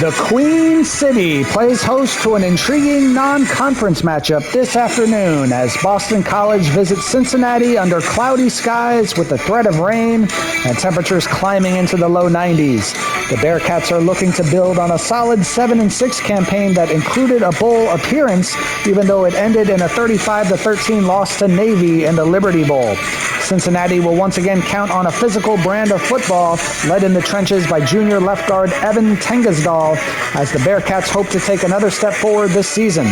The Queen City plays host to an intriguing non-conference matchup this afternoon as Boston College visits Cincinnati under cloudy skies with the threat of rain and temperatures climbing into the low 90s. The Bearcats are looking to build on a solid 7-6 campaign that included a bowl appearance, even though it ended in a 35-13 loss to Navy in the Liberty Bowl. Cincinnati will once again count on a physical brand of football led in the trenches by junior left guard Evan Tengasdal as the Bearcats hope to take another step forward this season.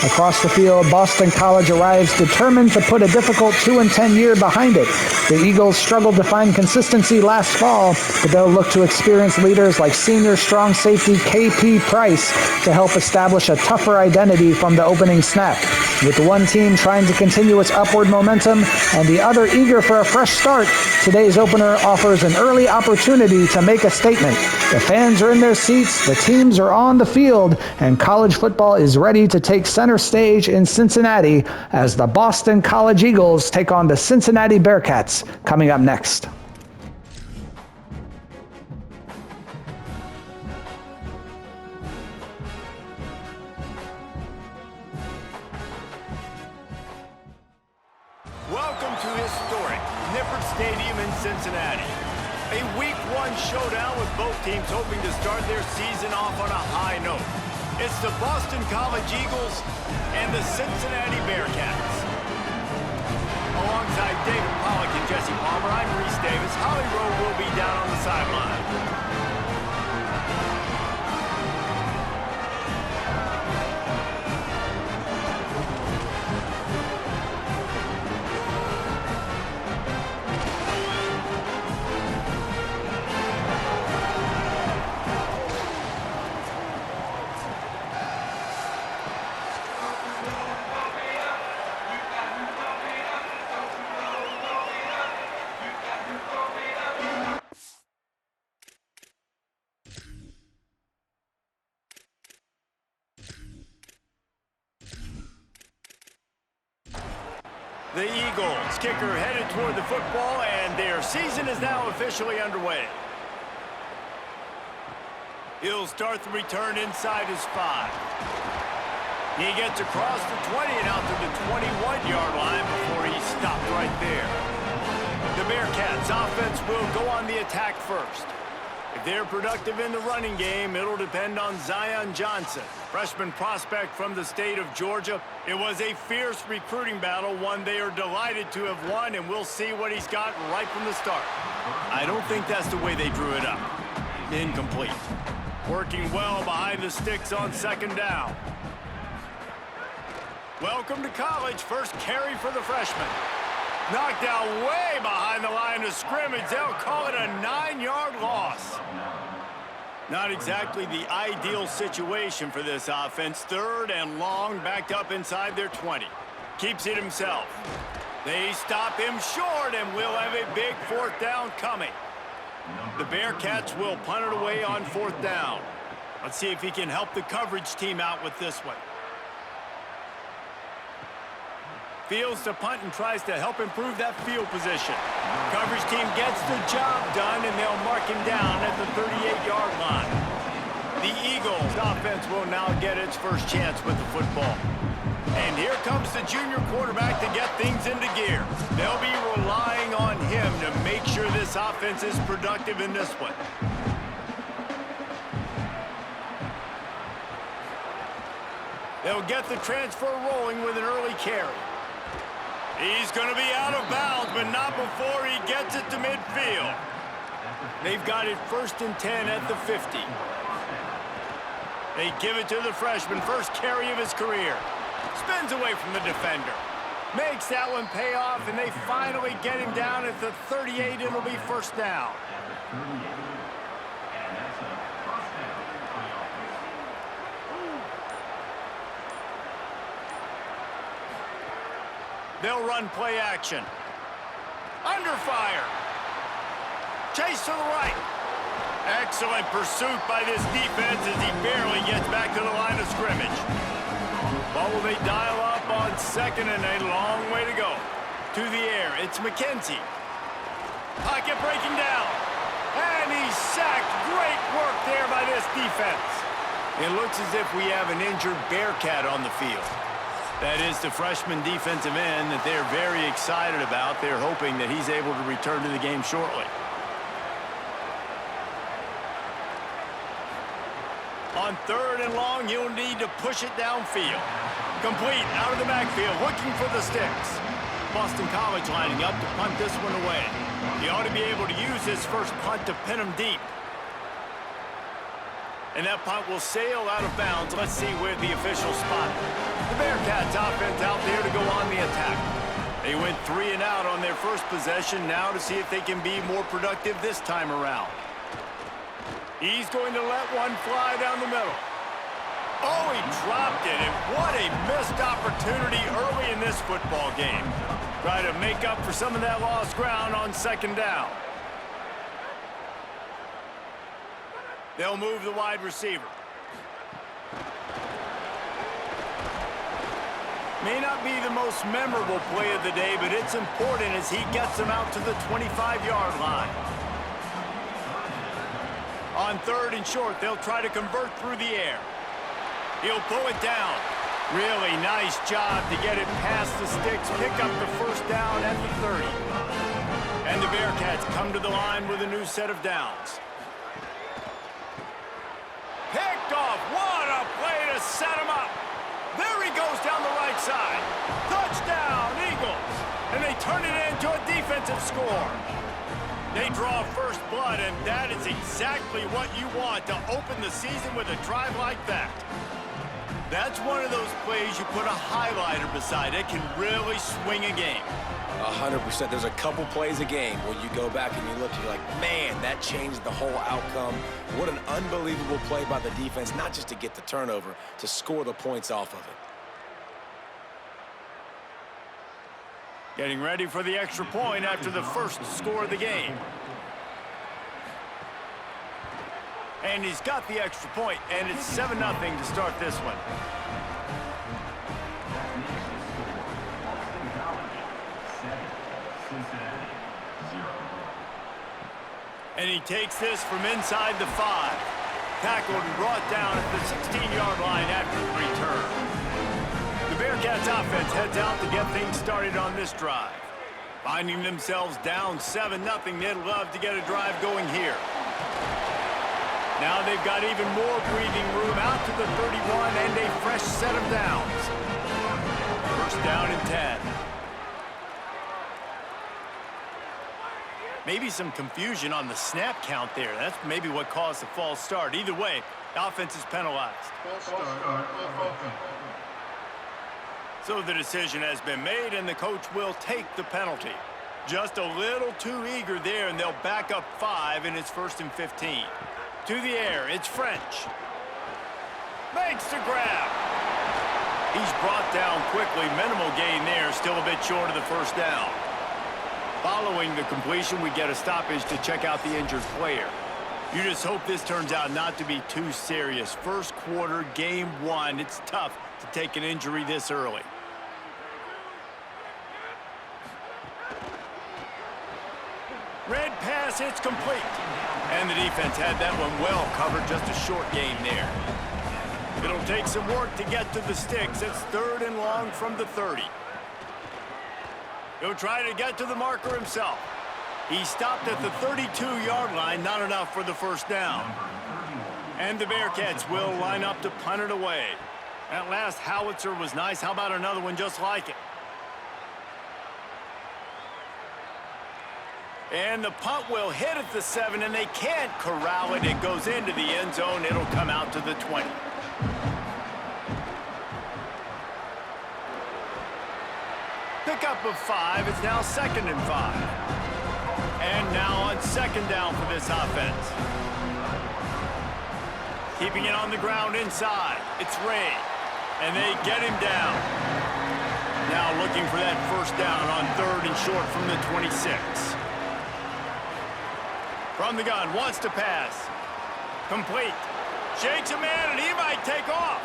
Across the field, Boston College arrives determined to put a difficult 2-10 year behind it. The Eagles struggled to find consistency last fall, but they'll look to experienced leaders like senior strong safety KP Price to help establish a tougher identity from the opening snap. With one team trying to continue its upward momentum and the other eager for a fresh start, today's opener offers an early opportunity to make a statement. The fans are in their seats, the teams are on the field, and college football is ready to take center stage in Cincinnati as the Boston College Eagles take on the Cincinnati Bearcats. Coming up next. Welcome to historic Nippert Stadium in Cincinnati. A Week 1 showdown with both teams hoping to start their season off on a high note. It's the Boston College Eagles and the Cincinnati Bearcats. Alongside David Pollack and Jesse Palmer, I'm Reese Davis. Holly Rowe will be down on the sideline. The Eagles kicker headed toward the football, and their season is now officially underway. He'll start the return inside his 5. He gets across the 20 and out to the 21-yard line before he's stopped right there. The Bearcats offense will go on the attack first. If they're productive in the running game, it'll depend on Zion Johnson, freshman prospect from the state of Georgia. It was a fierce recruiting battle, one they are delighted to have won, and we'll see what he's got right from the start. I don't think that's the way they drew it up. Incomplete. Working well behind the sticks on second down. Welcome to college. First carry for the freshman. Knocked out way behind the line of scrimmage. They'll call it a 9-yard loss. Not exactly the ideal situation for this offense. Third and long, backed up inside their 20. Keeps it himself. They stop him short, and we'll have a big 4th down coming. The Bearcats will punt it away on 4th down. Let's see if he can help the coverage team out with this one. Fields to punt and tries to help improve that field position. Coverage team gets the job done, and they'll mark him down at the 38-yard line. The Eagles offense will now get its first chance with the football. And here comes the junior quarterback to get things into gear. They'll be relying on him to make sure this offense is productive in this one. They'll get the transfer rolling with an early carry. He's going to be out of bounds, but not before he gets it to midfield. They've got it 1st and 10 at the 50. They give it to the freshman, first carry of his career. Spins away from the defender. Makes that one pay off, and they finally get him down at the 38. It'll be 1st down. They'll run play action. Under fire. Chase to the right. Excellent pursuit by this defense as he barely gets back to the line of scrimmage. But will they dial up on 2nd and a long way to go? To the air, it's McKenzie. Pocket breaking down. And he's sacked. Great work there by this defense. It looks as if we have an injured Bearcat on the field. That is the freshman defensive end that they're very excited about. They're hoping that he's able to return to the game shortly. On 3rd and long, you'll need to push it downfield. Complete out of the backfield, looking for the sticks. Boston College lining up to punt this one away. He ought to be able to use his first punt to pin him deep. And that punt will sail out of bounds. Let's see where the official spot it. The Bearcats offense out there to go on the attack. They went 3 and out on their first possession, now to see if they can be more productive this time around. He's going to let one fly down the middle. Oh, he dropped it, and what a missed opportunity early in this football game. Try to make up for some of that lost ground on 2nd down. They'll move the wide receiver. May not be the most memorable play of the day, but it's important as he gets them out to the 25-yard line. On 3rd and short, they'll try to convert through the air. He'll pull it down. Really nice job to get it past the sticks, pick up the first down at the 30. And the Bearcats come to the line with a new set of downs. Picked off. What a play to set him up. There he goes down the right side. Touchdown, Eagles. And they turn it into a defensive score. They draw first blood, and that is exactly what you want to open the season with a drive like that. That's one of those plays you put a highlighter beside. It can really swing a game. 100%. There's a couple plays a game where you go back and you look, you're like, man, that changed the whole outcome. What an unbelievable play by the defense, not just to get the turnover, to score the points off of it. Getting ready for the extra point after the first score of the game. And he's got the extra point, and it's 7-0 to start this one. And he takes this from inside the 5. Tackled and brought down at the 16-yard line after the return. The Bearcats offense heads out to get things started on this drive. Finding themselves down 7-0, they'd love to get a drive going here. Now they've got even more breathing room out to the 31 and a fresh set of downs. First down and 10. Maybe some confusion on the snap count there. That's maybe what caused the false start. Either way, the offense is penalized. So the decision has been made, and the coach will take the penalty. Just a little too eager there, and they'll back up 5, and it's 1st and 15. To the air, it's French. Makes the grab. He's brought down quickly. Minimal gain there, still a bit short of the first down. Following the completion, we get a stoppage to check out the injured player. You just hope this turns out not to be too serious. First quarter, game 1. It's tough to take an injury this early. Red pass, it's complete. And the defense had that one well covered, just a short game there. It'll take some work to get to the sticks. It's 3rd and long from the 30. He'll try to get to the marker himself. He stopped at the 32-yard line, not enough for the first down. And the Bearcats will line up to punt it away. That last howitzer was nice. How about another one just like it? And the punt will hit at the 7, and they can't corral it. It goes into the end zone. It'll come out to the 20. Pickup of 5. It's now 2nd and 5. And now on 2nd down for this offense. Keeping it on the ground inside. It's Ray. And they get him down. Now looking for that first down on 3rd and short from the 26. From the gun, wants to pass. Complete. Shakes a man, and he might take off.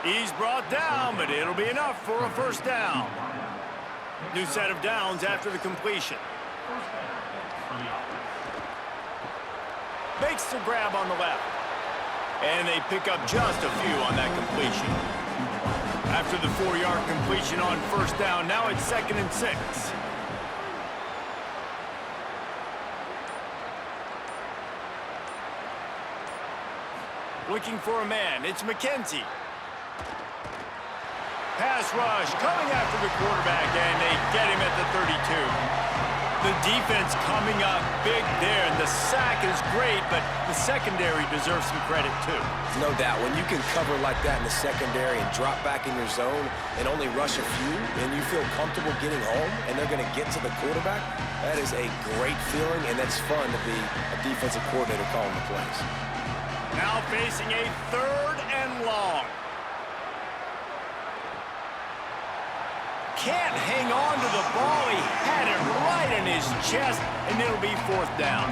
He's brought down, but it'll be enough for a first down. New set of downs after the completion. Makes the grab on the left. And they pick up just a few on that completion. After the 4-yard completion on first down, now it's 2nd and 6. Looking for a man. It's McKenzie. Pass rush coming after the quarterback, and they get him at the 32. The defense coming up big there, and the sack is great, but the secondary deserves some credit too. No doubt, when you can cover like that in the secondary and drop back in your zone and only rush a few, and you feel comfortable getting home, and they're going to get to the quarterback, that is a great feeling, and that's fun to be a defensive coordinator calling the plays. Now facing a 3rd and long. Can't hang on to the ball. He had it right in his chest, and it'll be 4th down.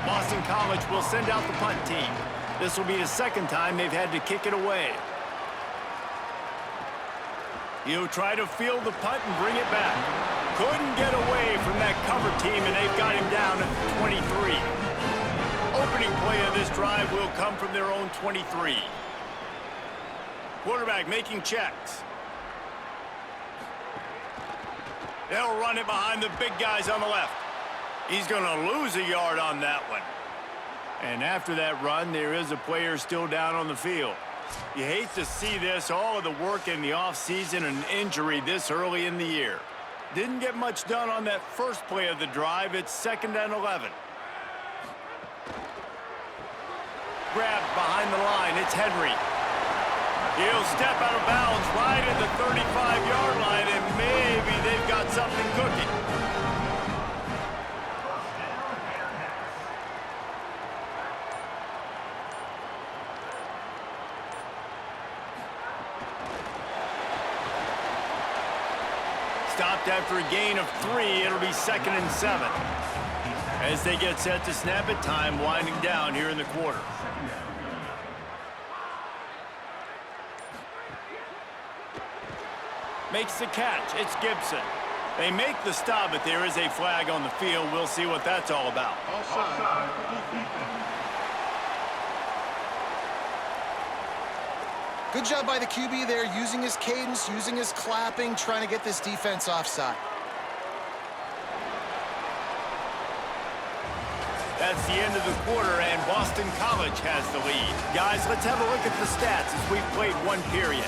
Boston College will send out the punt team. This will be the 2nd time they've had to kick it away. He'll try to field the punt and bring it back. Couldn't get away from that cover team, and they've got him down at the 23. Opening play of this drive will come from their own 23. Quarterback making checks. They'll run it behind the big guys on the left. He's going to lose a yard on that one. And after that run, there is a player still down on the field. You hate to see this, all of the work in the offseason and injury this early in the year. Didn't get much done on that first play of the drive. It's 2nd and 11. Grabbed behind the line. It's Henry. He'll step out of bounds right at the 35-yard line, and maybe they've got something cooking. Stopped after a gain of 3. It'll be 2nd and 7. As they get set to snap it, time winding down here in the quarter. Makes the catch. It's Gibson. They make the stop, but there is a flag on the field. We'll see what that's all about. Good job by the QB there, using his cadence, using his clapping, trying to get this defense offside. That's the end of the quarter, and Boston College has the lead. Guys, let's have a look at the stats as we've played one period.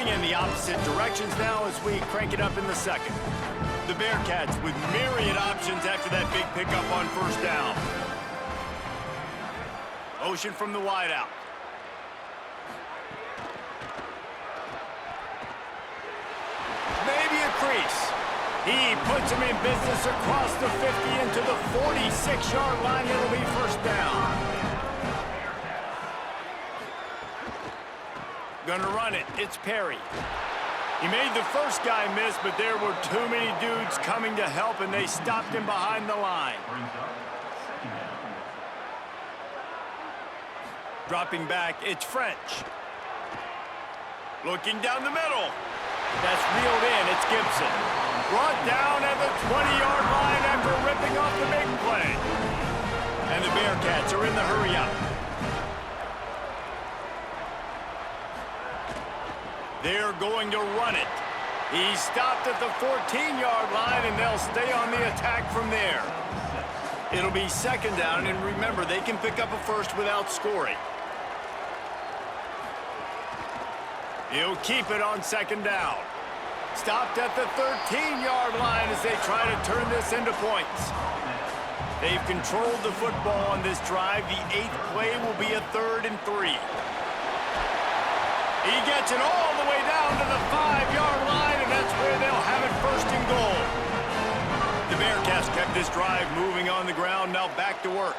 In the opposite directions now as we crank it up in the 2nd. The Bearcats with myriad options after that big pickup on first down. Motion from the wideout. Maybe a crease. He puts him in business across the 50 into the 46-yard line. It'll be first down. Gonna run it. It's Perry. He made the first guy miss, but there were too many dudes coming to help, and they stopped him behind the line. Dropping back, it's French. Looking down the middle. That's reeled in. It's Gibson. Brought down at the 20-yard line after ripping off the big play. And the Bearcats are in the hurry-up. They're going to run it. He stopped at the 14-yard line, and they'll stay on the attack from there. It'll be 2nd down, and remember, they can pick up a first without scoring. He'll keep it on 2nd down. Stopped at the 13-yard line as they try to turn this into points. They've controlled the football on this drive. The 8th play will be a 3rd and 3. He gets it all the way down to the 5-yard line, and that's where they'll have it 1st and goal. The Bearcats kept this drive moving on the ground, now back to work.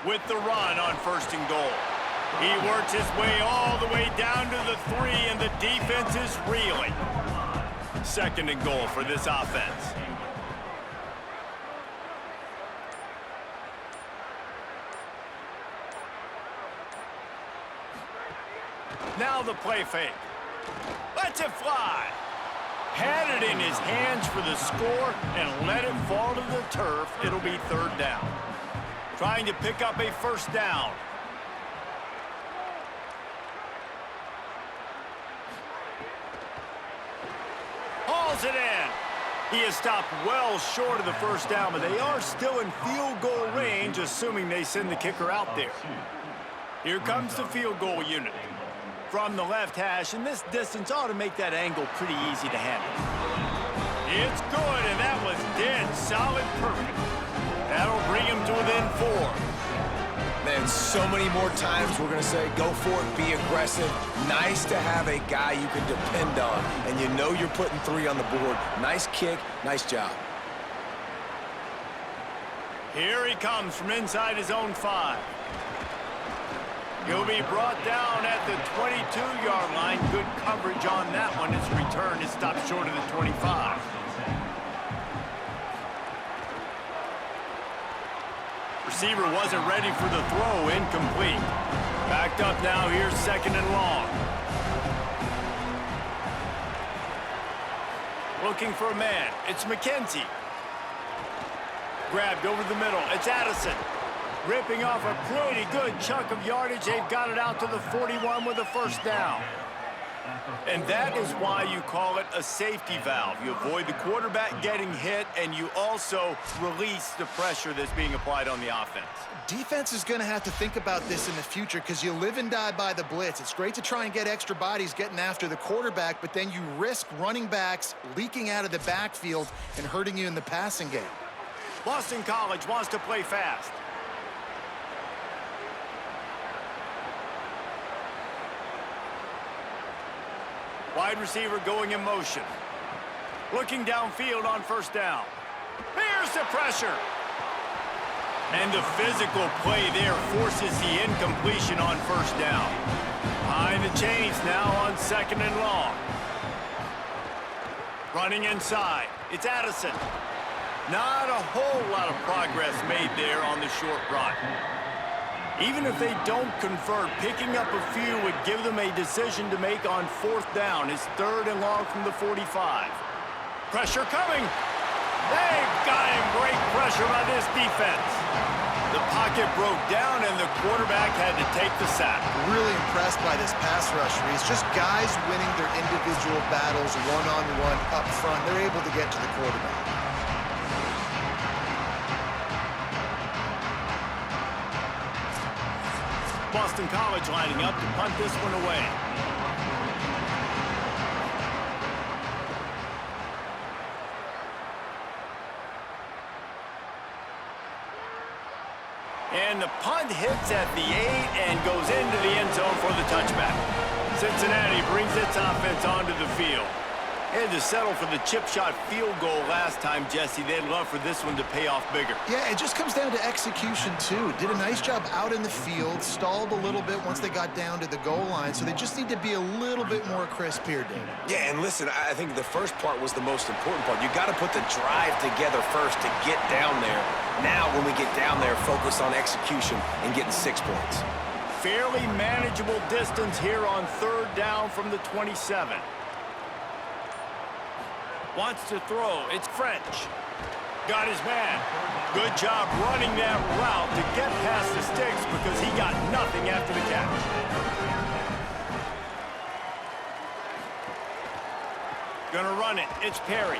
With the run on 1st and goal. He works his way all the way down to the 3, and the defense is reeling. 2nd and goal for this offense. Now the play fake. Lets it fly. Had it in his hands for the score and let it fall to the turf. It'll be third down. Trying to pick up a first down. Hauls it in. He is stopped well short of the first down, but they are still in field goal range, assuming they send the kicker out there. Here comes the field goal unit. From the left hash, and this distance ought to make that angle pretty easy to handle. It's good, and that was dead solid perfect. That'll bring him to within 4. Man, so many more times we're going to say, go for it, be aggressive. Nice to have a guy you can depend on, and you know you're putting 3 on the board. Nice kick, nice job. Here he comes from inside his own 5. He'll be brought down at the 22-yard line. Good coverage on that one. His return is stopped short of the 25. Receiver wasn't ready for the throw. Incomplete. Backed up now. Here's second and long. Looking for a man. It's McKenzie. Grabbed over the middle. It's Addison. Ripping off a pretty good chunk of yardage. They've got it out to the 41 with a first down. And that is why you call it a safety valve. You avoid the quarterback getting hit, and you also release the pressure that's being applied on the offense. Defense is going to have to think about this in the future because you live and die by the blitz. It's great to try and get extra bodies getting after the quarterback, but then you risk running backs leaking out of the backfield and hurting you in the passing game. Boston College wants to play fast. Wide receiver going in motion. Looking downfield on first down. Here's the pressure. And the physical play there forces the incompletion on first down. Behind the chains now on second and long. Running inside. It's Addison. Not a whole lot of progress made there on the short run. Even if they don't convert, picking up a few would give them a decision to make on fourth down. It's third and long from the 45. Pressure coming. They've got him. Great pressure by this defense. The pocket broke down, and the quarterback had to take the sack. Really impressed by this pass rush, Reese. Just guys winning their individual battles one-on-one up front. They're able to get to the quarterback. Boston College lining up to punt this one away. And the punt hits at the 8 and goes into the end zone for the touchback. Cincinnati brings its offense onto the field. They had to settle for the chip shot field goal last time, Jesse. They'd love for this one to pay off bigger. Yeah, it just comes down to execution, too. Did a nice job out in the field, stalled a little bit once they got down to the goal line, so they just need to be a little bit more crisp here, David. Yeah, and listen, I think the first part was the most important part. You got to put the drive together first to get down there. Now, when we get down there, focus on execution and getting 6 points. Fairly manageable distance here on third down from the 27. Wants to throw. It's French. Got his man. Good job running that route to get past the sticks because he got nothing after the catch. Gonna run it. It's Perry.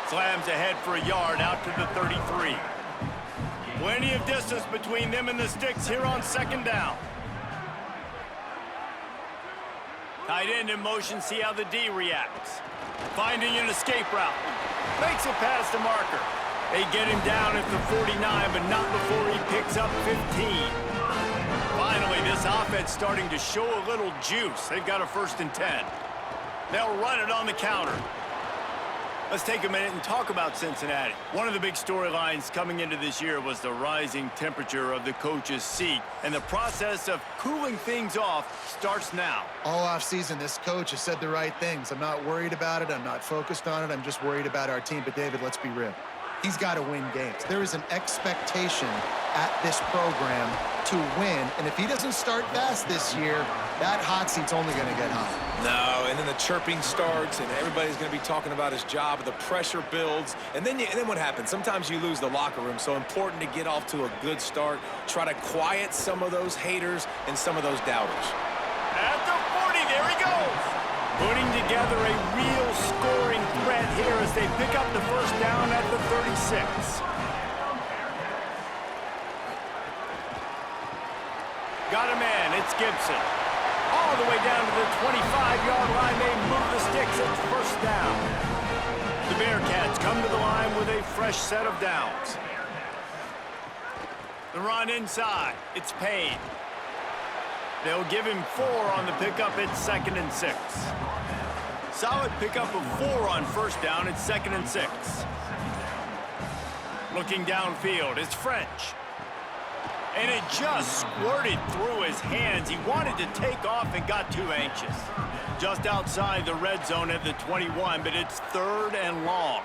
Slams ahead for a yard out to the 33. Plenty of distance between them and the sticks here on second down. Tight end in motion. See how the D reacts. Finding an escape route. Makes it past the marker. They get him down at the 49, but not before he picks up 15. Finally, this offense starting to show a little juice. They've got a 1st and 10. They'll run it on the counter. Let's take a minute and talk about Cincinnati. One of the big storylines coming into this year was the rising temperature of the coach's seat, and the process of cooling things off starts now. All offseason, this coach has said the right things. I'm not worried about it. I'm not focused on it. I'm just worried about our team. But, David, let's be real. he's got to win games. There is an expectation at this program to win, and if he doesn't start fast this year, that hot seat's only going to get hot. No, and then the chirping starts, and everybody's going to be talking about his job. The pressure builds, and then what happens? Sometimes you lose the locker room, so important to get off to a good start. Try to quiet some of those haters and some of those doubters. At the 40, there he goes. Putting together a real scoring threat here as they pick up the first down at the 36. Got a man, it's Gibson. All the way down to the 25-yard line, they move the sticks, it's first down. The Bearcats come to the line with a fresh set of downs. The run inside, it's Payne. They'll give him 4 on the pickup, it's 2nd and 6. Solid pickup of 4 on first down, it's 2nd and 6. Looking downfield, it's French. And it just squirted through his hands. He wanted to take off and got too anxious. Just outside the red zone at the 21, but it's 3rd and long.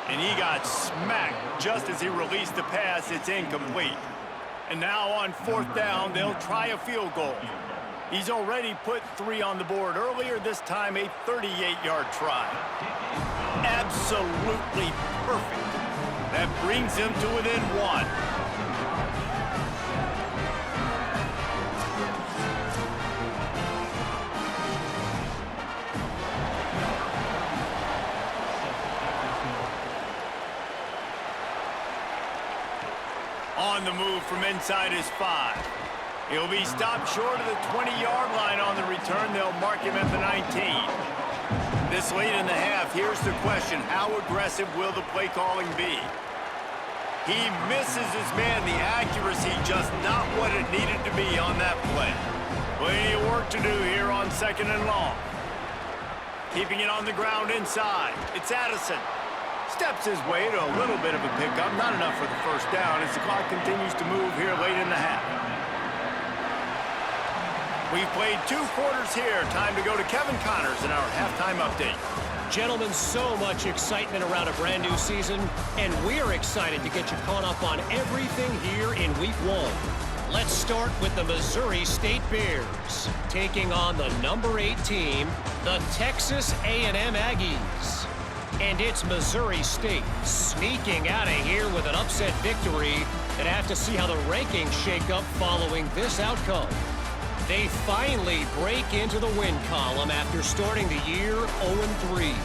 And he got smacked just as he released the pass. It's incomplete. And now on 4th down, they'll try a field goal. He's already put 3 on the board earlier, this time a 38-yard try. Absolutely perfect. That brings him to within 1. On the move from inside his 5. He'll be stopped short of the 20-yard line on the return. They'll mark him at the 19. This late in the half, here's the question. How aggressive will the play calling be? He misses his man. The accuracy just not what it needed to be on that play. Plenty of work to do here on 2nd and long. Keeping it on the ground inside. It's Addison. Steps his way to a little bit of a pickup. Not enough for the first down as the clock continues to move here late in the half. We've played 2 quarters here. Time to go to Kevin Connors in our halftime update. Gentlemen, so much excitement around a brand new season, and we're excited to get you caught up on everything here in Week 1. Let's start with the Missouri State Bears, taking on the number 8 team, the Texas A&M Aggies. And it's Missouri State sneaking out of here with an upset victory, and have to see how the rankings shake up following this outcome. They finally break into the win column after starting the year 0-3.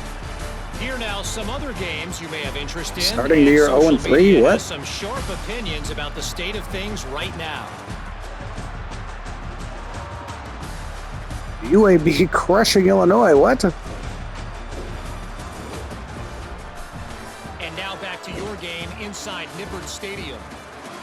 Here now some other games you may have interest in. Starting the year 0-3, what? Some sharp opinions about the state of things right now. UAB crushing Illinois, what? And now back to your game inside Nippert Stadium.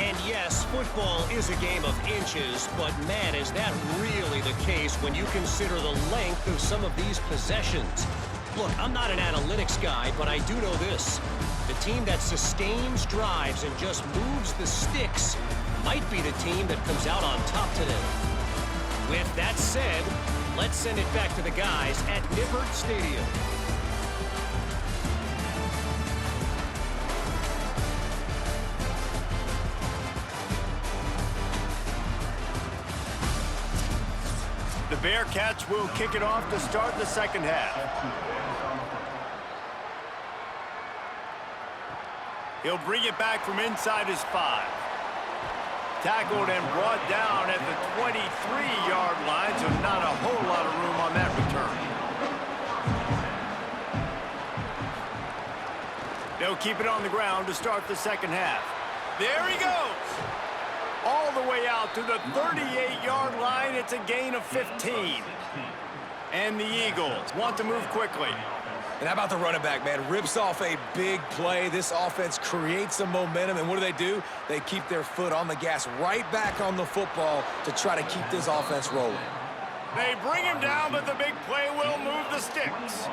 And yes, football is a game of inches, but man, is that really the case when you consider the length of some of these possessions. Look, I'm not an analytics guy, but I do know this. The team that sustains drives and just moves the sticks might be the team that comes out on top today. With that said, let's send it back to the guys at Nippert Stadium. The Bearcats will kick it off to start the second half. He'll bring it back from inside his 5. Tackled and brought down at the 23-yard line, so not a whole lot of room on that return. They'll keep it on the ground to start the second half. There he goes. All the way out to the 38-yard line. It's a gain of 15. And the Eagles want to move quickly. And how about the running back, man? Rips off a big play. This offense creates some momentum, and what do? They keep their foot on the gas, right back on the football to try to keep this offense rolling. They bring him down, but the big play will move the sticks.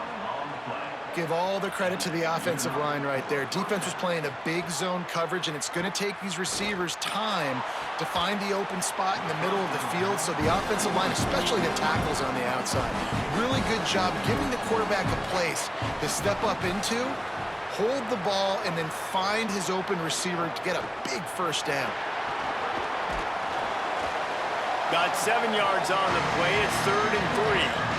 Give all the credit to the offensive line right there. Defense was playing a big zone coverage, and it's going to take these receivers time to find the open spot in the middle of the field. So the offensive line, especially the tackles on the outside, really good job giving the quarterback a place to step up into, hold the ball, and then find his open receiver to get a big first down. Got 7 yards on the play. It's 3rd and 3.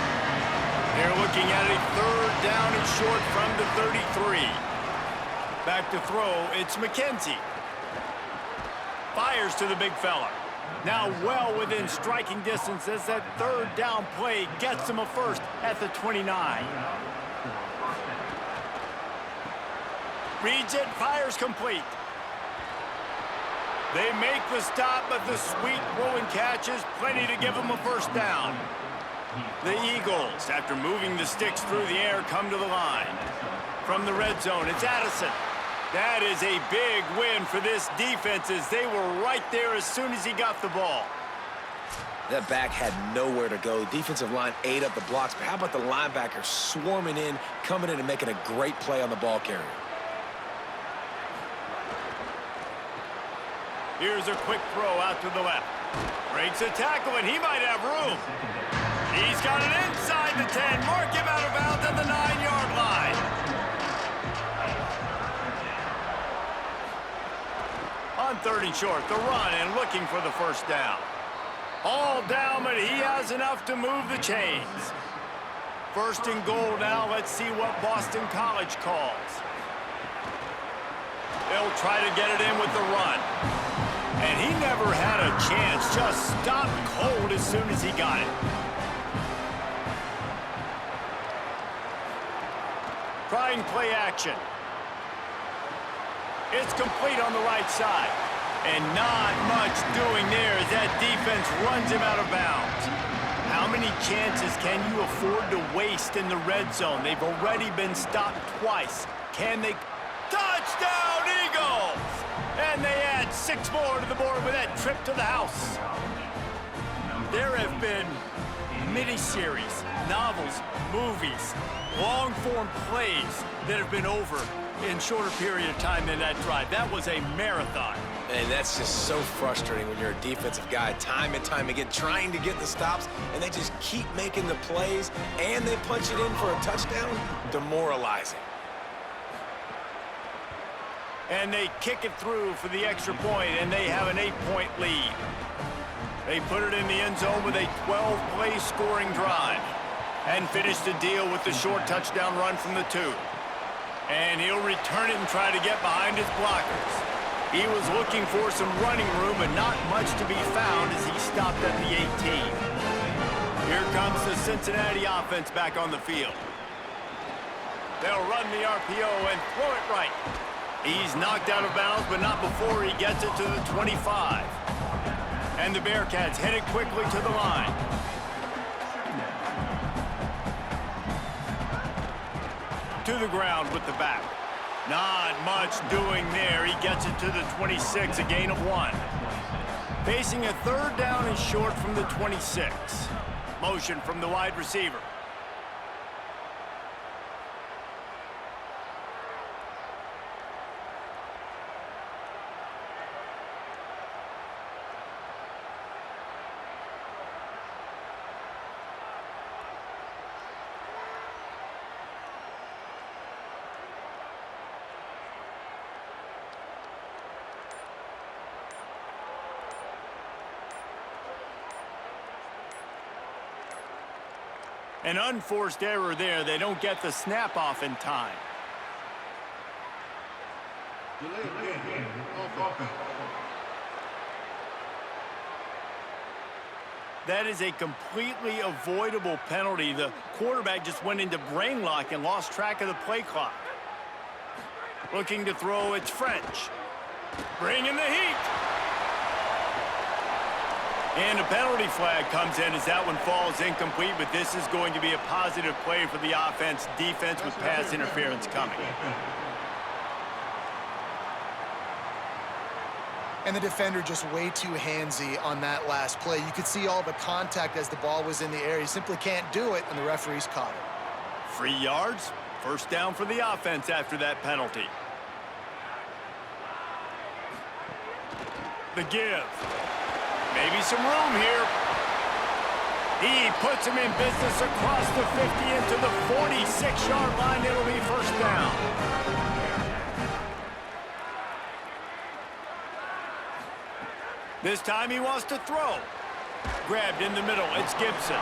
They're looking at a 3rd down and short from the 33. Back to throw, it's McKenzie. Fires to the big fella. Now well within striking distance as that 3rd down play gets him a first at the 29. Reads it, fires complete. They make the stop, but the sweet rolling catch is plenty to give them a first down. The Eagles, after moving the sticks through the air, come to the line. From the red zone, it's Addison. That is a big win for this defense as they were right there as soon as he got the ball. That back had nowhere to go. Defensive line ate up the blocks, but how about the linebacker swarming in, coming in and making a great play on the ball carrier? Here's a quick throw out to the left. Breaks a tackle, and he might have room. He's got it inside the 10. Mark him out of bounds at the 9-yard line. On 3rd and short, the run and looking for the first down. All down, but he has enough to move the chains. 1st and goal now. Let's see what Boston College calls. They'll try to get it in with the run. And he never had a chance, just stopped cold as soon as he got it. Trying play action. It's complete on the right side. And not much doing there as that defense runs him out of bounds. How many chances can you afford to waste in the red zone? They've already been stopped twice. Can they? Touchdown, Eagles! And they add 6 more to the board with that trip to the house. There have been miniseries, novels, movies, long-form plays that have been over in shorter period of time than that drive. That was a marathon. And that's just so frustrating when you're a defensive guy, time and time again, trying to get the stops, and they just keep making the plays, and they punch it in for a touchdown. Demoralizing. And they kick it through for the extra point, and they have an 8-point lead. They put it in the end zone with a 12-play scoring drive and finish the deal with the short touchdown run from the 2. And he'll return it and try to get behind his blockers. He was looking for some running room, but not much to be found as he stopped at the 18. Here comes the Cincinnati offense back on the field. They'll run the RPO and throw it right. He's knocked out of bounds, but not before he gets it to the 25. And the Bearcats headed quickly to the line. To the ground with the back. Not much doing there. He gets it to the 26, a gain of 1. Facing a 3rd down and short from the 26. Motion from the wide receiver. An unforced error there. They don't get the snap off in time. That is a completely avoidable penalty. The quarterback just went into brain lock and lost track of the play clock. Looking to throw, it's French. Bringing the heat. And a penalty flag comes in as that one falls incomplete, but this is going to be a positive play for the offense. Defense with pass interference coming. And the defender just way too handsy on that last play. You could see all the contact as the ball was in the air. He simply can't do it, and the referees caught it. 3 yards, First down for the offense after that penalty. The give. Maybe some room here. He puts him in business across the 50 into the 46-yard line. It'll be first down. This time he wants to throw. Grabbed in the middle. It's Gibson.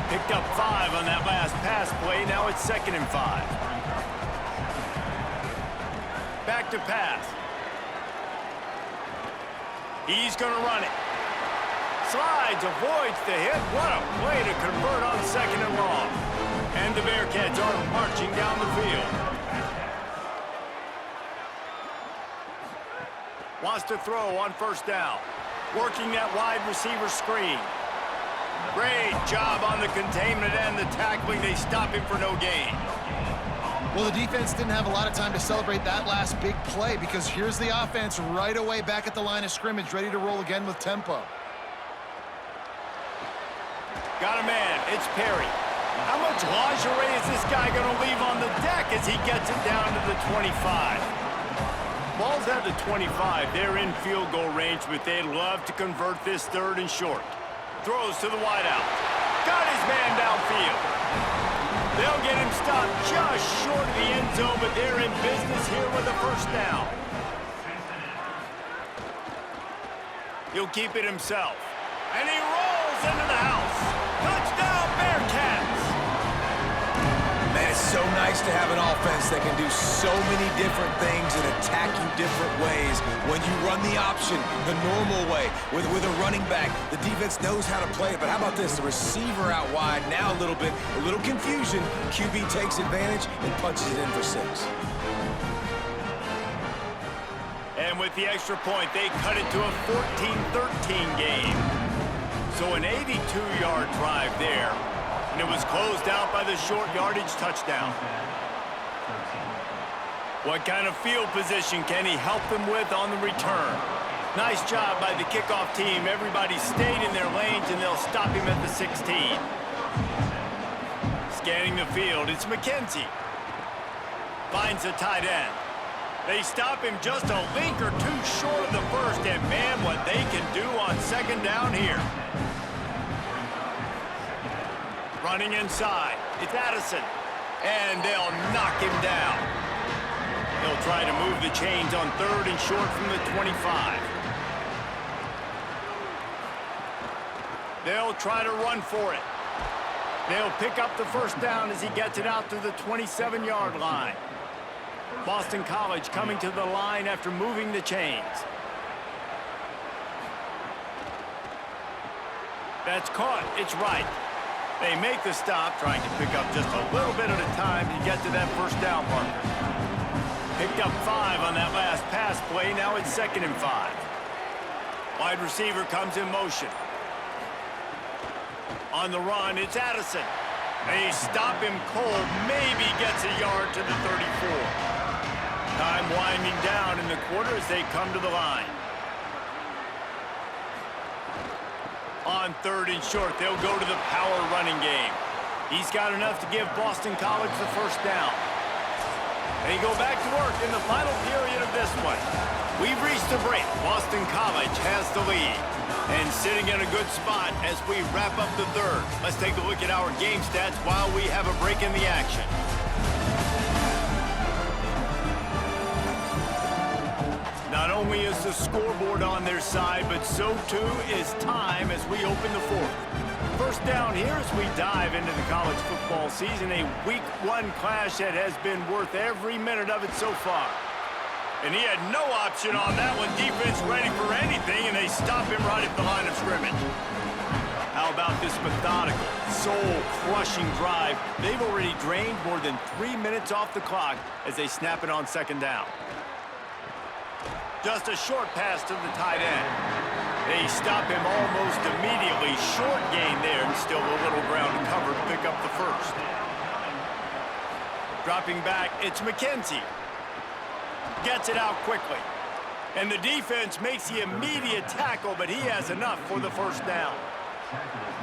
Picked up 5 on that last pass play. Now it's 2nd and 5. Back to pass. He's going to run it. Slides, avoids the hit. What a play to convert on 2nd and long. And the Bearcats are marching down the field. Wants to throw on first down. Working that wide receiver screen. Great job on the containment and the tackling. They stop him for no gain. Well, the defense didn't have a lot of time to celebrate that last big play because here's the offense right away back at the line of scrimmage, ready to roll again with tempo. Got a man. It's Perry. How much lingerie is this guy going to leave on the deck as he gets it down to the 25? Ball's at the 25. They're in field goal range, but they'd love to convert this 3rd and short. Throws to the wideout. Got his man downfield. They'll get him stopped just short of the end zone, but they're in business here with a first down. He'll keep it himself. And he rolls into the house. Touchdown, Bearcats! Man, it's so nice to have an offense that can do so many different things and attack you different ways. When you run the option the normal way with a running back, the defense knows how to play it. But how about this? The receiver out wide, now a little confusion. QB takes advantage and punches it in for 6. And with the extra point, they cut it to a 14-13 game. So an 82-yard drive there. And it was closed out by the short yardage touchdown. What kind of field position can he help them with on the return? Nice job by the kickoff team. Everybody stayed in their lanes, and they'll stop him at the 16. Scanning the field, it's McKenzie. Finds the tight end. They stop him just a link or two short of the first, and man, what they can do on 2nd down here. Running inside, it's Addison, and they'll knock him down. They'll try to move the chains on 3rd and short from the 25. They'll try to run for it. They'll pick up the first down as he gets it out to the 27-yard line. Boston College coming to the line after moving the chains. That's caught. It's right. They make the stop, trying to pick up just a little bit at a time to get to that first down marker. Picked up 5 on that last pass play. Now it's 2nd and 5. Wide receiver comes in motion. On the run, it's Addison. They stop him cold. Maybe gets a yard to the 34. Time winding down in the quarter as they come to the line. On 3rd and short, they'll go to the power running game. He's got enough to give Boston College the first down. They go back to work in the final period of this one. We've reached a break. Boston College has the lead. And sitting in a good spot as we wrap up the 3rd. Let's take a look at our game stats while we have a break in the action. Not only is the scoreboard on their side, but so too is time as we open the 4th. First down here as we dive into the college football season, a Week 1 clash that has been worth every minute of it so far. And he had no option on that one. Defense ready for anything, and they stop him right at the line of scrimmage. How about this methodical, soul-crushing drive? They've already drained more than 3 minutes off the clock as they snap it on 2nd down. Just a short pass to the tight end. They stop him almost immediately. Short gain there, and still a little ground to cover to pick up the first. Dropping back, it's McKenzie. Gets it out quickly. And the defense makes the immediate tackle, but he has enough for the first down.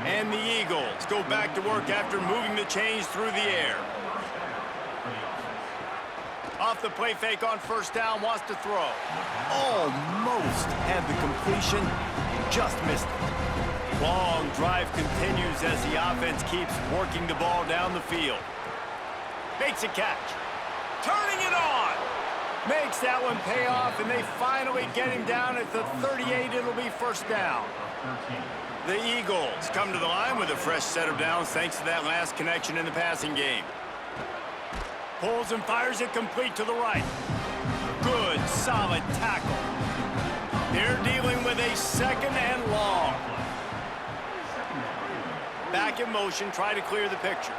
And the Eagles go back to work after moving the chains through the air. Off the play fake on first down, wants to throw. Almost had the completion, just missed it. Long drive continues as the offense keeps working the ball down the field. Makes a catch. Turning it on. Makes that one pay off, and they finally get him down at the 38. It'll be first down. The Eagles come to the line with a fresh set of downs thanks to that last connection in the passing game. Pulls and fires it complete to the right. Good, solid tackle. They're dealing with a second and long. Back in motion, try to clear the picture.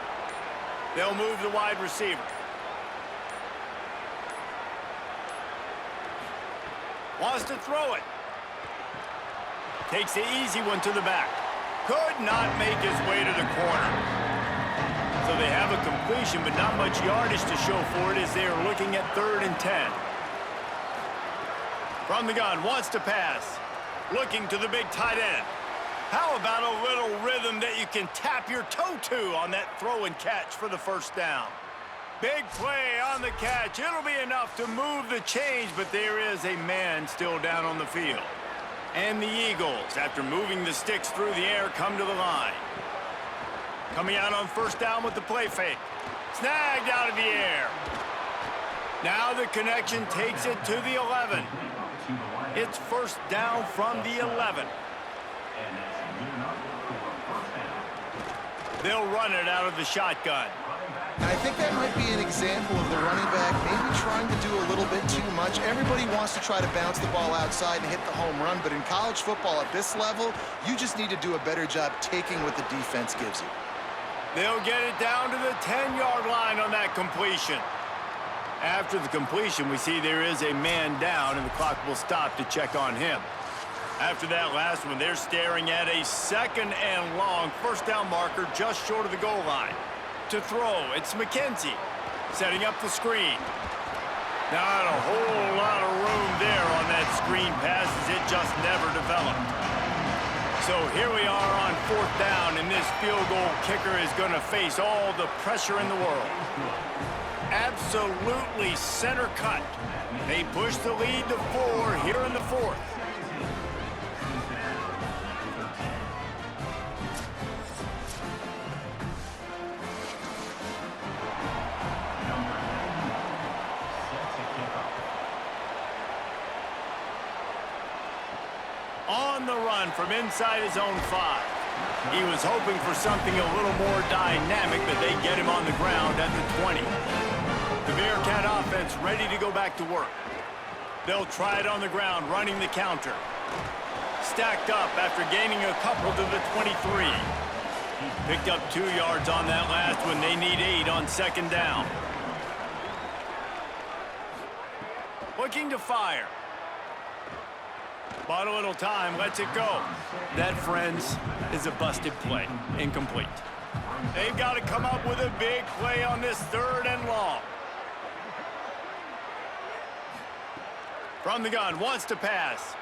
They'll move the wide receiver. Wants to throw it. Takes the easy one to the back. Could not make his way to the corner. So they have a completion, but not much yardage to show for it as they are looking at 3rd and 10. From the gun, wants to pass. Looking to the big tight end. How about a little rhythm that you can tap your toe to on that throw and catch for the first down? Big play on the catch. It'll be enough to move the chains, but there is a man still down on the field. And the Eagles, after moving the sticks through the air, come to the line. Coming out on first down with the play fake. Snagged out of the air. Now the connection takes it to the 11. It's first down from the 11. They'll run it out of the shotgun. And I think that might be an example of the running back maybe trying to do a little bit too much. Everybody wants to try to bounce the ball outside and hit the home run, but in college football at this level, you just need to do a better job taking what the defense gives you. They'll get it down to the 10-yard line on that completion. After the completion, we see there is a man down, and the clock will stop to check on him. After that last one, they're staring at a second and long first down marker just short of the goal line. To throw, it's McKenzie setting up the screen. Not a whole lot of room there on that screen pass as it just never developed. So here we are on 4th down, and this field goal kicker is going to face all the pressure in the world. Absolutely center cut. They push the lead to 4 here in the 4th. On the run from inside his own 5. He was hoping for something a little more dynamic, but they get him on the ground at the 20. The Bearcat offense ready to go back to work. They'll try it on the ground, running the counter. Stacked up after gaining a couple to the 23. Picked up 2 yards on that last one. They need 8 on second down. Looking to fire. Bought a little time, lets it go. That, friends, is a busted play. Incomplete. They've got to come up with a big play on this 3rd and long. From the gun, wants to pass.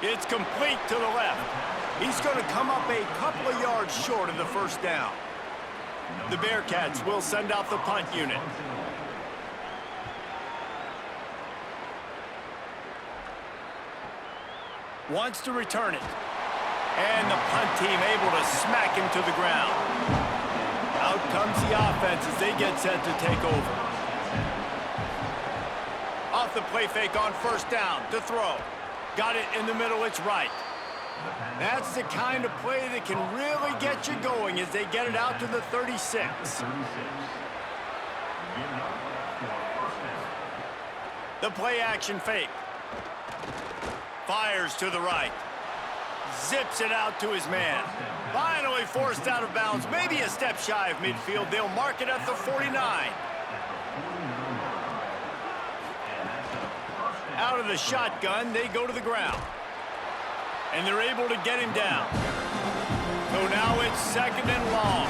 It's complete to the left. He's going to come up a couple of yards short of the first down. The Bearcats will send out the punt unit. Wants to return it. And the punt team able to smack him to the ground. Out comes the offense as they get set to take over. Off the play fake on first down to throw. Got it in the middle, it's right. That's the kind of play that can really get you going as they get it out to the 36. The play action fake. Fires to the right. Zips it out to his man. Finally forced out of bounds. Maybe a step shy of midfield. They'll mark it at the 49. Out of the shotgun, they go to the ground. And they're able to get him down. So now it's second and long.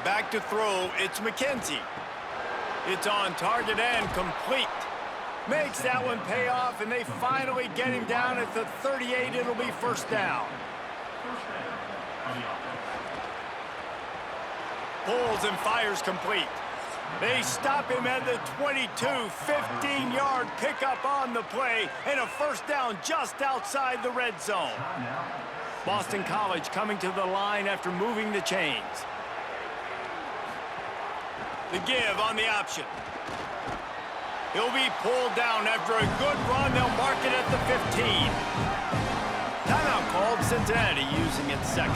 Back to throw, it's McKenzie. It's on target and complete. Makes that one pay off, and they finally get him down at the 38. It'll be first down. Pulls and fires complete. They stop him at the 22, 15-yard pickup on the play, and a first down just outside the red zone. Boston College coming to the line after moving the chains. The give on the option. He'll be pulled down after a good run. They'll mark it at the 15. Timeout called, Cincinnati using its second.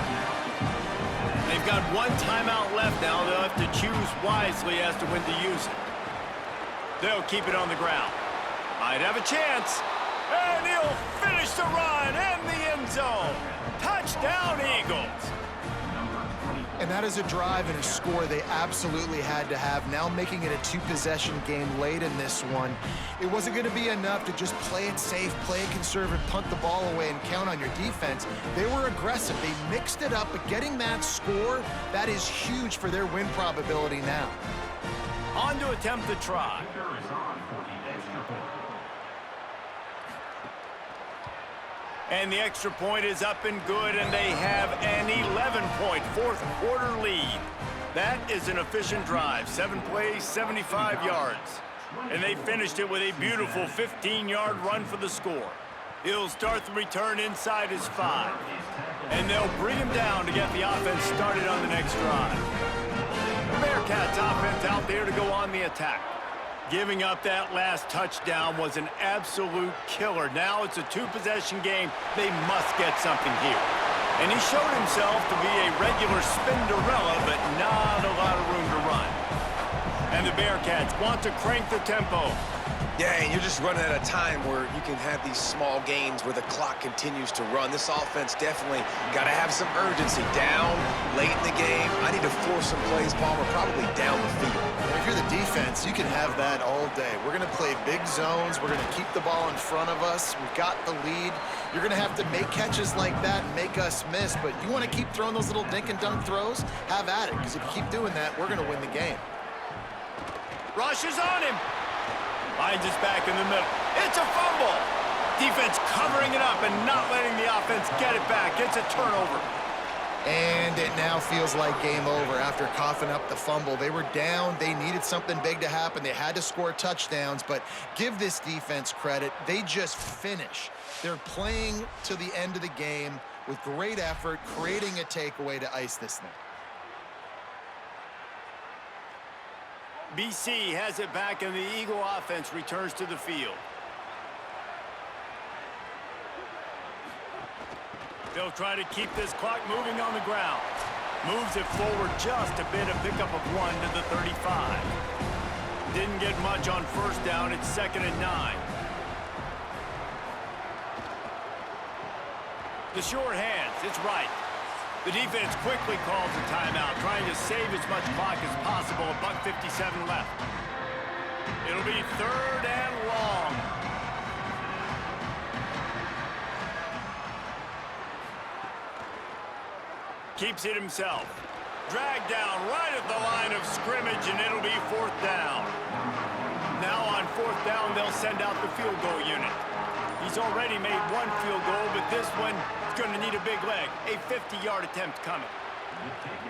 They've got one timeout left now. They'll have to choose wisely as to when to use it. They'll keep it on the ground. Might have a chance. And he'll finish the run in the end zone. Touchdown, Eagles. And that is a drive and a score they absolutely had to have. Now making it a two-possession game late in this one. It wasn't going to be enough to just play it safe, play it conservative, punt the ball away, and count on your defense. They were aggressive. They mixed it up, but getting that score, that is huge for their win probability now. On to attempt the try. And the extra point is up and good, and they have an 11-point fourth-quarter lead. That is an efficient drive. 7 plays, 75 yards. And they finished it with a beautiful 15-yard run for the score. He'll start the return inside his 5. And they'll bring him down to get the offense started on the next drive. The Bearcats offense out there to go on the attack. Giving up that last touchdown was an absolute killer. Now it's a two-possession game. They must get something here. And he showed himself to be a regular Spinderella, but not a lot of room to run. And the Bearcats want to crank the tempo. Yeah, and you're just running at a time where you can have these small gains where the clock continues to run. This offense definitely got to have some urgency. Down, late in the game. I need to force some plays, Palmer, probably down the field. If you're the defense, you can have that all day. We're going to play big zones. We're going to keep the ball in front of us. We've got the lead. You're going to have to make catches like that and make us miss. But you want to keep throwing those little dink and dunk throws? Have at it, because if you keep doing that, we're going to win the game. Rush is on him. Finds his back in the middle. It's a fumble. Defense covering it up and not letting the offense get it back. It's a turnover. And it now feels like game over after coughing up the fumble. They were down. They needed something big to happen. They had to score touchdowns, but give this defense credit. They just finish. They're playing to the end of the game with great effort, creating a takeaway to ice this thing. BC has it back, and the Eagle offense returns to the field. They'll try to keep this clock moving on the ground. Moves it forward just a bit, a pickup of 1 to the 35. Didn't get much on first down. It's 2nd and 9. The short hands, it's right. The defense quickly calls a timeout, trying to save as much clock as possible. $1:57 left. It'll be 3rd and long. Keeps it himself. Dragged down right at the line of scrimmage, and it'll be 4th down. Now on 4th down, they'll send out the field goal unit. He's already made one field goal, but this one is going to need a big leg. A 50-yard attempt coming.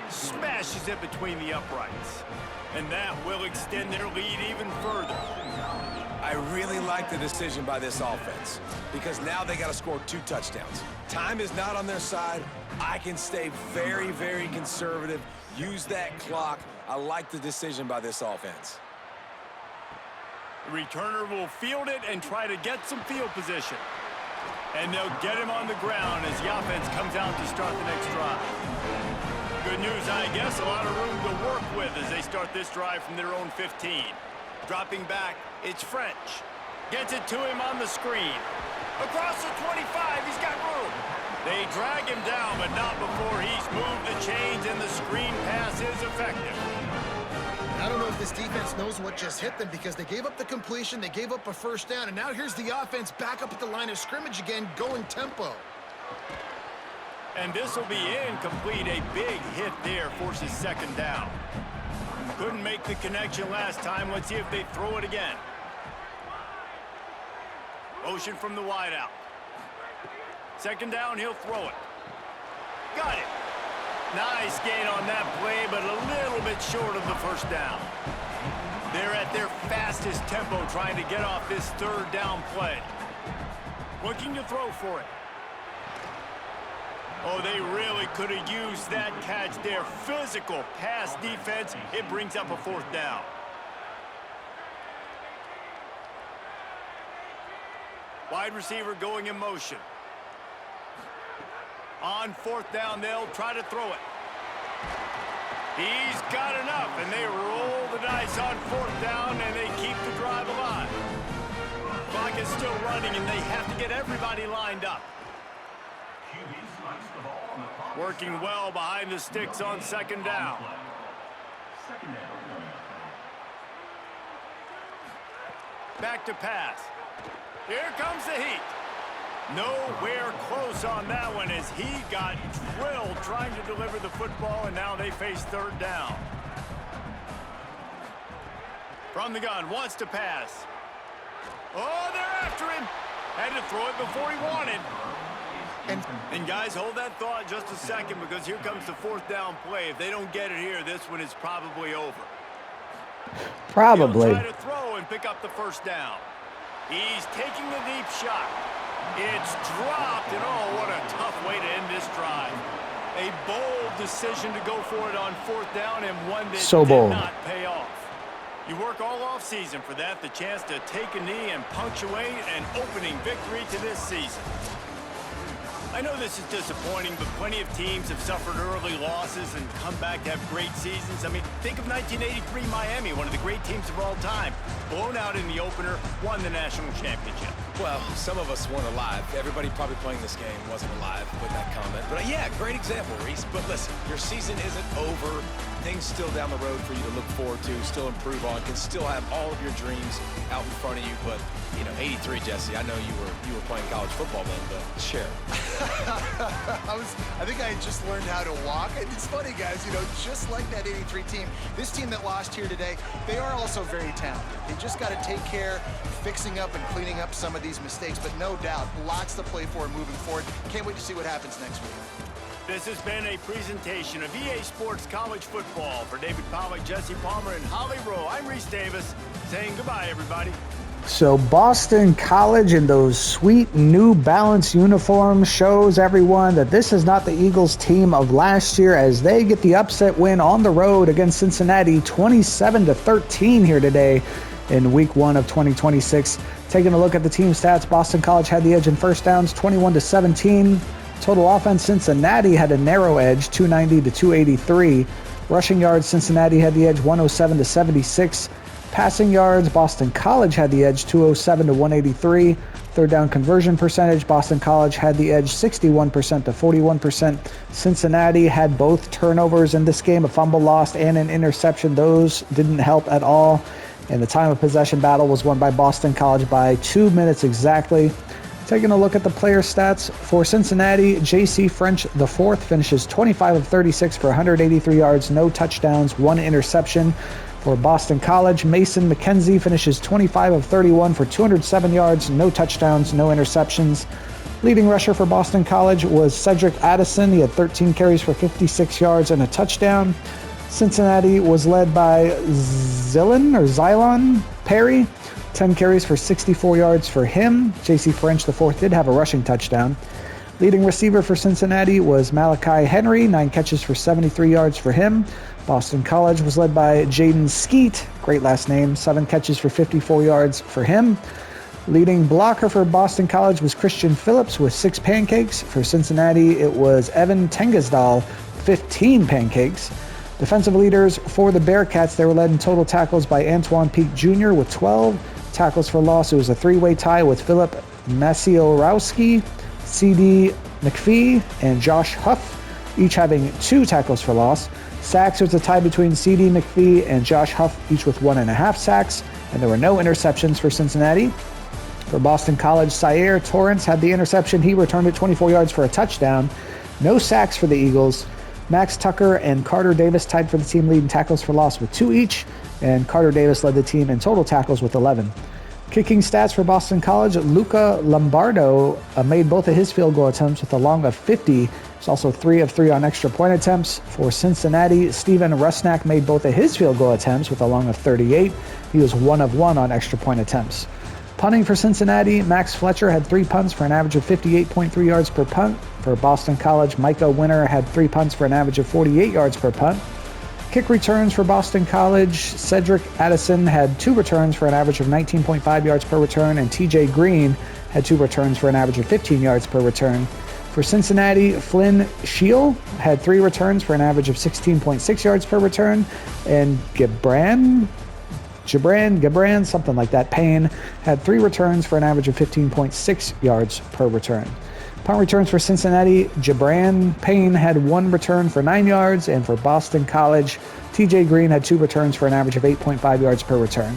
Smashes it between the uprights. And that will extend their lead even further. I really like the decision by this offense because now they got to score 2 touchdowns. Time is not on their side. I can stay very, very conservative. Use that clock. I like the decision by this offense. The returner will field it and try to get some field position. And they'll get him on the ground as the offense comes out to start the next drive. Good news, I guess. A lot of room to work with as they start this drive from their own 15. Dropping back, it's French. Gets it to him on the screen. Across the 25, he's got room. They drag him down, but not before he's moved the chains, and the screen pass is effective. I don't know if this defense knows what just hit them because they gave up the completion, they gave up a first down, and now here's the offense back up at the line of scrimmage again, going tempo. And this will be incomplete. A big hit there forces 2nd down. Couldn't make the connection last time. Let's see if they throw it again. Motion from the wideout. 2nd down, he'll throw it. Got it. Nice gain on that play, but a little bit short of the first down. They're at their fastest tempo trying to get off this third down play. Looking to throw for it. Oh, they really could have used that catch there. Physical pass defense. It brings up a fourth down. Wide receiver going in motion. On fourth down, they'll try to throw it. He's got enough, and they roll the dice on fourth down, and they keep the drive alive. Clock is still running, and they have to get everybody lined up. Working well behind the sticks on second down. Back to pass. Here comes the heat. Nowhere close on that one as he got drilled trying to deliver the football, and now they face third down. From the gun, wants to pass. Oh, they're after him. Had to throw it before he wanted. And guys, hold that thought just a second, because here comes the fourth down play. If they don't get it here, this one is probably over. Probably. He'll try to throw and pick up the first down. He's taking the deep shot. It's dropped, and oh, what a tough way to end this drive. A bold decision to go for it on fourth down, and one that did not pay off. You work all offseason for that, the chance to take a knee and punctuate an opening victory to this season. I know this is disappointing, but plenty of teams have suffered early losses and come back to have great seasons. I mean, think of 1983 Miami, one of the great teams of all time. Blown out in the opener, won the national championship. Well, some of us weren't alive. Everybody probably playing this game wasn't alive with that comment. But yeah, great example, Reese. But listen, your season isn't over. Things still down the road for you to look forward to, still improve on, can still have all of your dreams out in front of you. But, you know, 83, Jesse, I know you were playing college football then, but share. I think I just learned how to walk. And it's funny, guys, you know, just like that 83 team, this team that lost here today, they are also very talented. They just got to take care, fixing up and cleaning up some of these mistakes. But no doubt, lots to play for moving forward. Can't wait to see what happens next week. This has been a presentation of EA Sports College Football. For David Pollack, Jesse Palmer, and Holly Rowe, I'm Reese Davis, saying goodbye, everybody. So Boston College in those sweet New Balance uniforms shows everyone that this is not the Eagles team of last year, as they get the upset win on the road against Cincinnati 27-13 here today in week 1 of 2026. Taking a look at the team stats, Boston College had the edge in first downs 21-17. Total offense, Cincinnati had a narrow edge, 290-283. Rushing yards, Cincinnati had the edge, 107-76. Passing yards, Boston College had the edge, 207-183. Third down conversion percentage, Boston College had the edge, 61%-41%. Cincinnati had both turnovers in this game, a fumble lost and an interception. Those didn't help at all. And the time of possession battle was won by Boston College by 2 minutes exactly. Taking a look at the player stats for Cincinnati, J.C. French IV finishes 25 of 36 for 183 yards, no touchdowns, 1 interception. For Boston College, Mason McKenzie finishes 25 of 31 for 207 yards, no touchdowns, no interceptions. Leading rusher for Boston College was Cedric Addison. He had 13 carries for 56 yards and a touchdown. Cincinnati was led by Zylon Perry, 10 carries for 64 yards for him. J.C. French IV did have a rushing touchdown. Leading receiver for Cincinnati was Malachi Henry, 9 catches for 73 yards for him. Boston College was led by Jaden Skeet, great last name, 7 catches for 54 yards for him. Leading blocker for Boston College was Christian Phillips with 6 pancakes. For Cincinnati, it was Evan Tengesdal, 15 pancakes. Defensive leaders for the Bearcats, they were led in total tackles by Antoine Peak Jr. with 12. Tackles for loss, it was a 3-way tie with Philip Masiorowski, C.D. McPhee, and Josh Huff, each having 2 tackles for loss. Sacks, was a tie between C.D. McPhee and Josh Huff, each with 1.5 sacks, and there were no interceptions for Cincinnati. For Boston College, Syer Torrance had the interception. He returned it 24 yards for a touchdown. No sacks for the Eagles. Max Tucker and Carter Davis tied for the team lead in tackles for loss with 2 each, and Carter Davis led the team in total tackles with 11. Kicking stats for Boston College, Luca Lombardo made both of his field goal attempts with a long of 50 It's also 3 of 3 on extra point attempts. For Cincinnati, Steven Rusnak made both of his field goal attempts with a long of 38. He was 1 of 1 on extra point attempts. Punting for Cincinnati, Max Fletcher had 3 punts for an average of 58.3 yards per punt. For Boston College, Micah Winter had 3 punts for an average of 48 yards per punt. Kick returns for Boston College, Cedric Addison had 2 returns for an average of 19.5 yards per return, and TJ Green had 2 returns for an average of 15 yards per return. For Cincinnati, Flynn Scheel had 3 returns for an average of 16.6 yards per return, and Gibran, something like that, Payne had 3 returns for an average of 15.6 yards per return. Punt returns for Cincinnati, Gibran Payne had 1 return for 9 yards, and for Boston College, TJ Green had 2 returns for an average of 8.5 yards per return.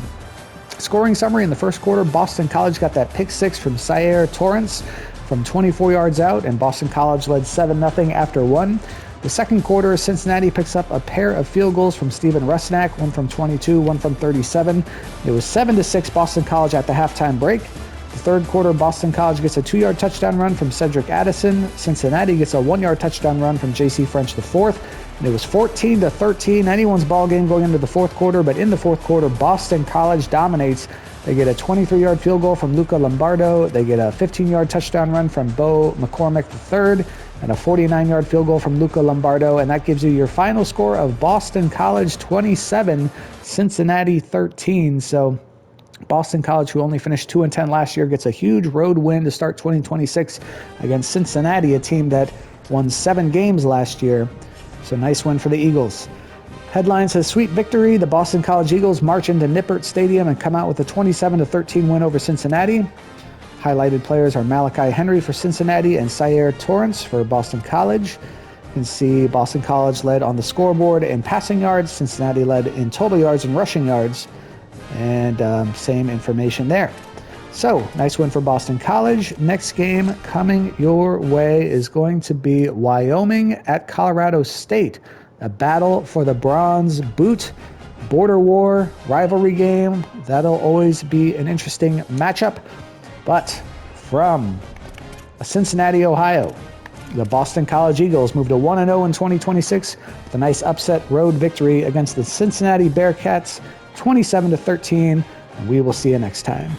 Scoring summary: in the first quarter, Boston College got that pick 6 from Sayer Torrance from 24 yards out, and Boston College led 7-0 after 1. The second quarter, Cincinnati picks up a pair of field goals from Steven Rusnak, 1 from 22, 1 from 37. It was 7-6 Boston College at the halftime break. The third quarter, Boston College gets a 2-yard touchdown run from Cedric Addison. Cincinnati gets a 1-yard touchdown run from J.C. French IV. And it was 14-13, anyone's ball game going into the fourth quarter, but in the fourth quarter, Boston College dominates. They get a 23-yard field goal from Luca Lombardo. They get a 15-yard touchdown run from Bo McCormick III, and a 49-yard field goal from Luca Lombardo, and that gives you your final score of Boston College 27, Cincinnati 13. So Boston College, who only finished 2-10 last year, gets a huge road win to start 2026 against Cincinnati, a team that won 7 games last year. So nice win for the Eagles. Headline says, sweet victory. The Boston College Eagles march into Nippert Stadium and come out with a 27-13 win over Cincinnati. Highlighted players are Malachi Henry for Cincinnati and Sayer Torrance for Boston College. You can see Boston College led on the scoreboard in passing yards. Cincinnati led in total yards and rushing yards. And same information there. So, nice win for Boston College. Next game coming your way is going to be Wyoming at Colorado State. A battle for the bronze boot, border war, rivalry game. That'll always be an interesting matchup. But from Cincinnati, Ohio, the Boston College Eagles moved to 1-0 in 2026 with a nice upset road victory against the Cincinnati Bearcats, 27-13. And we will see you next time.